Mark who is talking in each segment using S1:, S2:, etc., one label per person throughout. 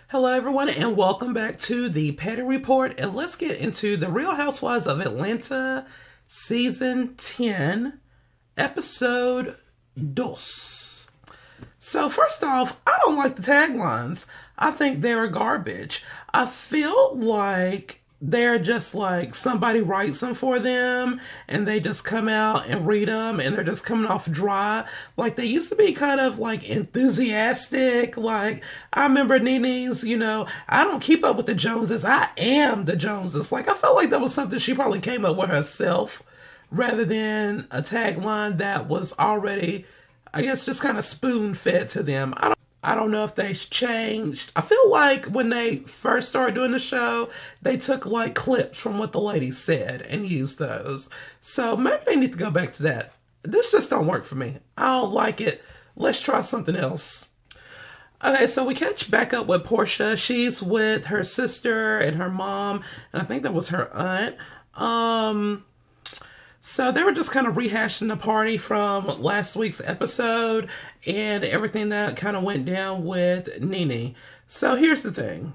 S1: Hello, everyone, and welcome back to the Petty Report. And let's get into the Real Housewives of Atlanta, Season 10, Episode Dos. So, first off, I don't like the taglines. I think they're garbage. I feel like they're just like somebody writes them for them and they just come out and read them and they're just coming off dry. Like they used to be kind of like enthusiastic. Like I remember Nene's, I don't keep up with the Joneses. I am the Joneses. Like I felt like that was something she probably came up with herself rather than a tagline that was already, I guess, just kind of spoon fed to them. I don't know if they changed. I feel like when they first started doing the show, they took like clips from what the ladies said and used those. So maybe they need to go back to that. This just don't work for me. I don't like it. Let's try something else. Okay, so we catch back up with Portia. She's with her sister and her mom, and I think that was her aunt. So they were just kind of rehashing the party from last week's episode and everything that kind of went down with Nene. So here's the thing.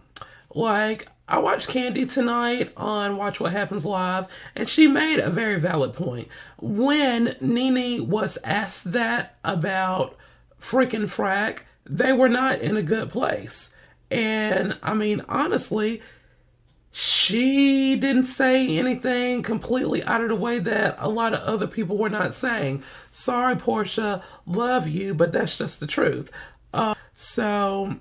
S1: Like, I watched Candy tonight on Watch What Happens Live, and she made a very valid point. When Nene was asked that about freaking frack, they were not in a good place. And, I mean, honestly, she didn't say anything completely out of the way that a lot of other people were not saying. Sorry, Portia, love you, but that's just the truth. So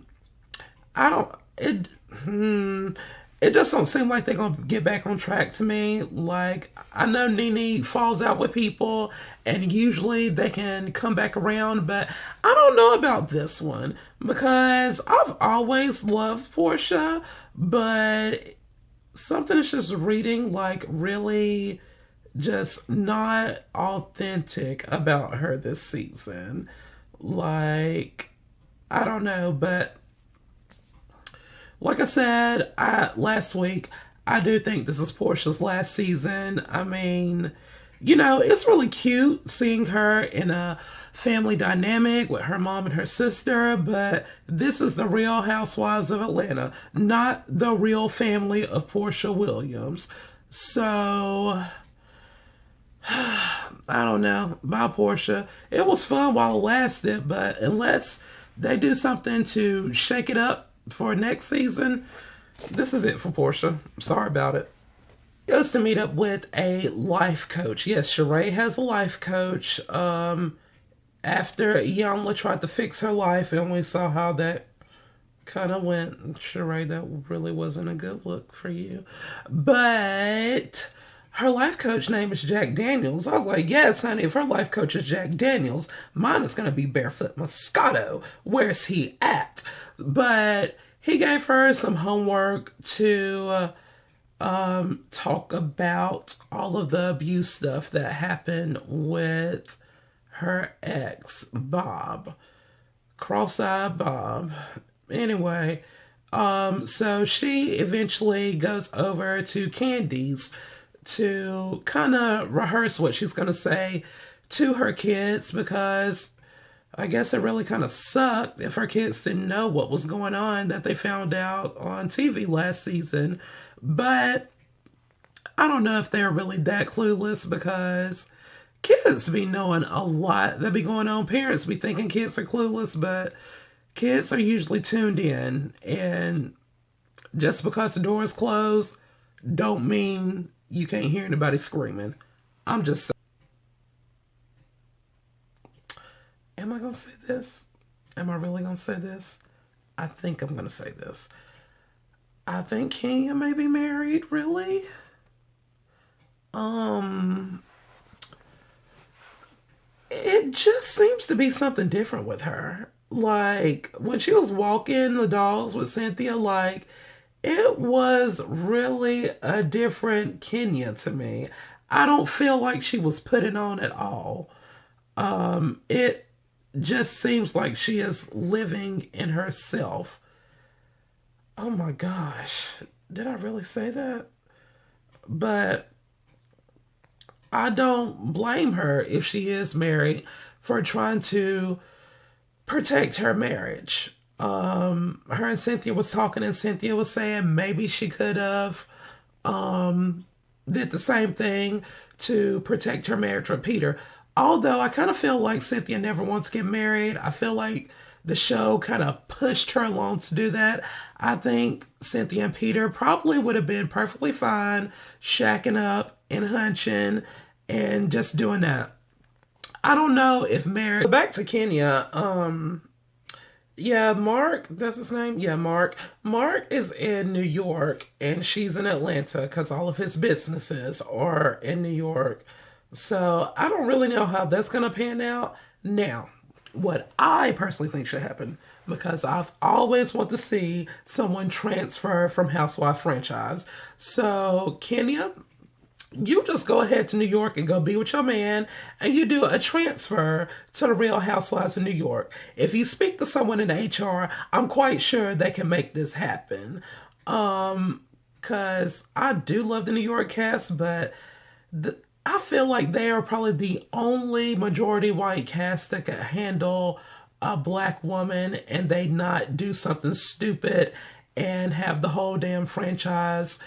S1: I don't. It just don't seem like they're gonna get back on track to me. Like I know Nene falls out with people, and usually they can come back around, but I don't know about this one because I've always loved Portia, but something is just reading like really just not authentic about her this season. Like, I don't know, but like I said last week, I do think this is Portia's last season. I mean, it's really cute seeing her in a family dynamic with her mom and her sister, but this is the Real Housewives of Atlanta, not the real family of Portia Williams. So, I don't know. Bye, Portia. It was fun while it lasted, but unless they do something to shake it up for next season, this is it for Portia. Sorry about it. Goes to meet up with a life coach. Yes, Sheree has a life coach. After Yamla tried to fix her life, and we saw how that kind of went. Sheree, that really wasn't a good look for you. But her life coach name is Jack Daniels. I was like, yes, honey, if her life coach is Jack Daniels, mine is going to be Barefoot Moscato. Where's he at? But he gave her some homework to talk about all of the abuse stuff that happened with her ex, Bob. Cross-eyed Bob. Anyway, so she eventually goes over to Candy's to kind of rehearse what she's going to say to her kids because I guess it really kind of sucked if her kids didn't know what was going on that they found out on TV last season. But I don't know if they're really that clueless because kids be knowing a lot that be going on. Parents be thinking kids are clueless, but kids are usually tuned in. And just because the door is closed don't mean you can't hear anybody screaming. I'm just saying. Am I going to say this? Am I really going to say this? I think I'm going to say this. I think Kenya may be married, really. It just seems to be something different with her. Like, when she was walking the dogs with Cynthia, like, it was really a different Kenya to me. I don't feel like she was putting on at all. It just seems like she is living in herself. Oh my gosh. Did I really say that? But I don't blame her if she is married for trying to protect her marriage. Her and Cynthia was talking, and Cynthia was saying maybe she could have did the same thing to protect her marriage with Peter. Although I kind of feel like Cynthia never wants to get married. I feel like the show kind of pushed her along to do that. I think Cynthia and Peter probably would have been perfectly fine shacking up and hunching and just doing that. I don't know if marriage. Back to Kenya. Yeah, Mark, that's his name. Yeah, Mark. Mark is in New York and she's in Atlanta because all of his businesses are in New York. So I don't really know how that's going to pan out. Now, what I personally think should happen, because I've always wanted to see someone transfer from Housewife franchise. So, Kenya, you just go ahead to New York and go be with your man, and you do a transfer to the Real Housewives of New York. If you speak to someone in HR, I'm quite sure they can make this happen. Cause I do love the New York cast, but I feel like they are probably the only majority white cast that could handle a black woman and they not do something stupid and have the whole damn franchise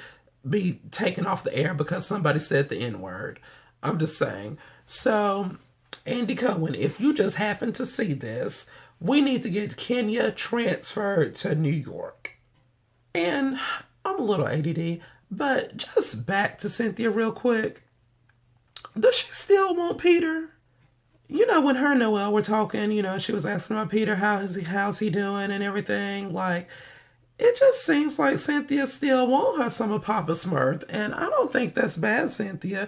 S1: be taken off the air because somebody said the N word. I'm just saying. So, Andy Cohen, if you just happen to see this, we need to get Kenya transferred to New York. And I'm a little ADD, but just back to Cynthia real quick. Does she still want Peter? You know, when her and Noelle were talking, you know, she was asking about Peter, how's he doing and everything. Like, it just seems like Cynthia still want her some of Papa Smurf. And I don't think that's bad, Cynthia.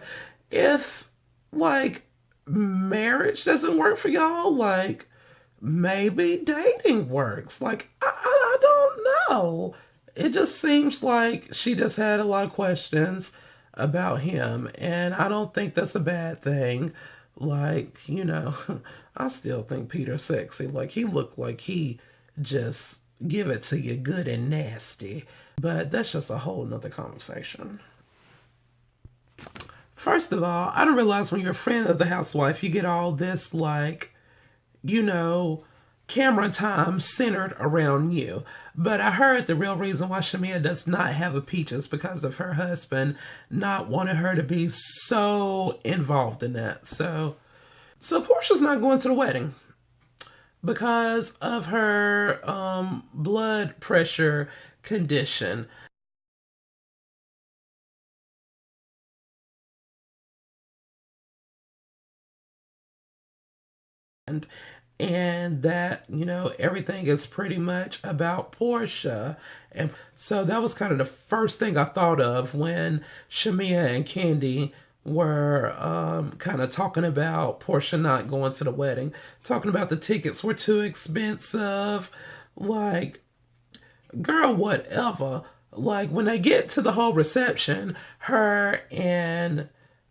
S1: If, like, marriage doesn't work for y'all, like, maybe dating works. Like, I don't know. It just seems like she just had a lot of questions about him. And I don't think that's a bad thing. Like, you know, I still think Peter's sexy. Like, he looked like he just give it to you good and nasty. But that's just a whole nother conversation. First of all, I don't realize when you're a friend of the housewife, you get all this, like, you know, camera time centered around you. But I heard the real reason why Shamia does not have a peach is because of her husband not wanting her to be so involved in that. So Portia's not going to the wedding because of her blood pressure condition. And that, you know, everything is pretty much about Portia. And so that was kind of the first thing I thought of when Shamia and Candy were kind of talking about Portia not going to the wedding, talking about the tickets were too expensive. Like, girl, whatever. Like, when they get to the whole reception, her and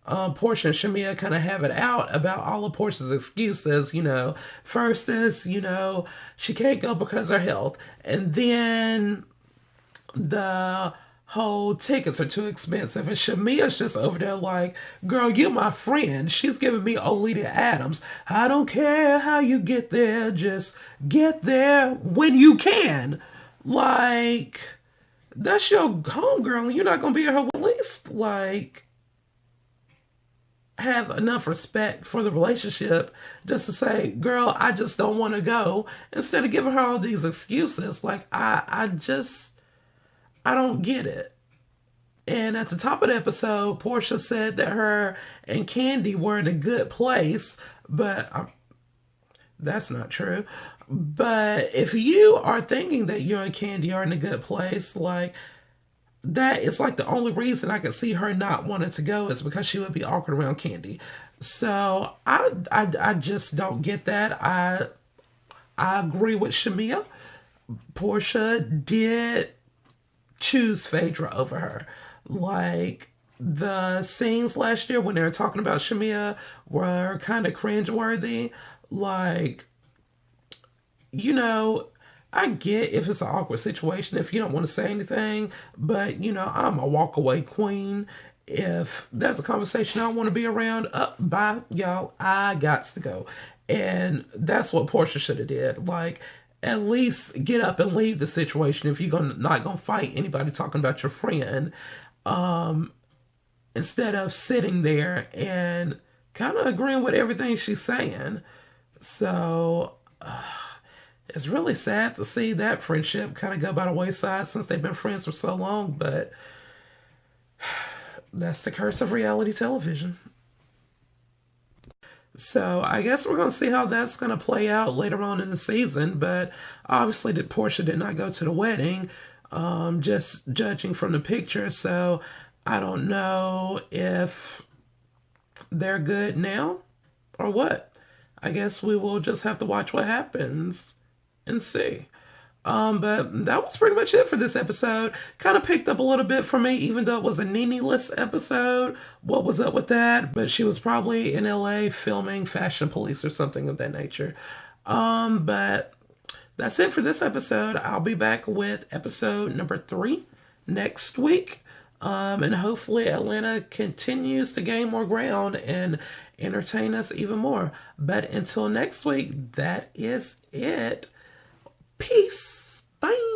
S1: Portia and Shamia kind of have it out about all of Portia's excuses. You know, first is, you know, she can't go because of her health. And then the whole tickets are too expensive. And Shamia's just over there like, girl, you my friend. She's giving me Olita Adams. I don't care how you get there. Just get there when you can. Like, that's your homegirl and you're not going to be at her at least, like, have enough respect for the relationship just to say, girl, I just don't want to go, instead of giving her all these excuses. Like, I don't get it. And at the top of the episode, Portia said that her and Candy were in a good place, but that's not true. But if you are thinking that you and Candy are in a good place, like, that is like the only reason I could see her not wanting to go is because she would be awkward around Candy. So I just don't get that. I agree with Shamia. Portia did choose Phaedra over her. Like, the scenes last year when they were talking about Shamia were kind of cringeworthy. Like, you know, I get if it's an awkward situation, if you don't want to say anything, but, you know, I'm a walk away queen. If there's a conversation I don't want to be around, bye, y'all, I gots to go. And that's what Portia should have did. Like, at least get up and leave the situation if you're not gonna fight anybody talking about your friend, instead of sitting there and kind of agreeing with everything she's saying. So it's really sad to see that friendship kind of go by the wayside since they've been friends for so long, but that's the curse of reality television. So I guess we're going to see how that's going to play out later on in the season. But obviously, Portia did not go to the wedding, just judging from the picture. So I don't know if they're good now or what. I guess we will just have to watch what happens and see. But that was pretty much it for this episode. Kind of picked up a little bit for me, even though it was a Nene-less episode. What was up with that? But she was probably in LA filming Fashion Police or something of that nature. But that's it for this episode. I'll be back with episode number 3 next week. And hopefully Atlanta continues to gain more ground and entertain us even more. But until next week, that is it. Peace. Bye.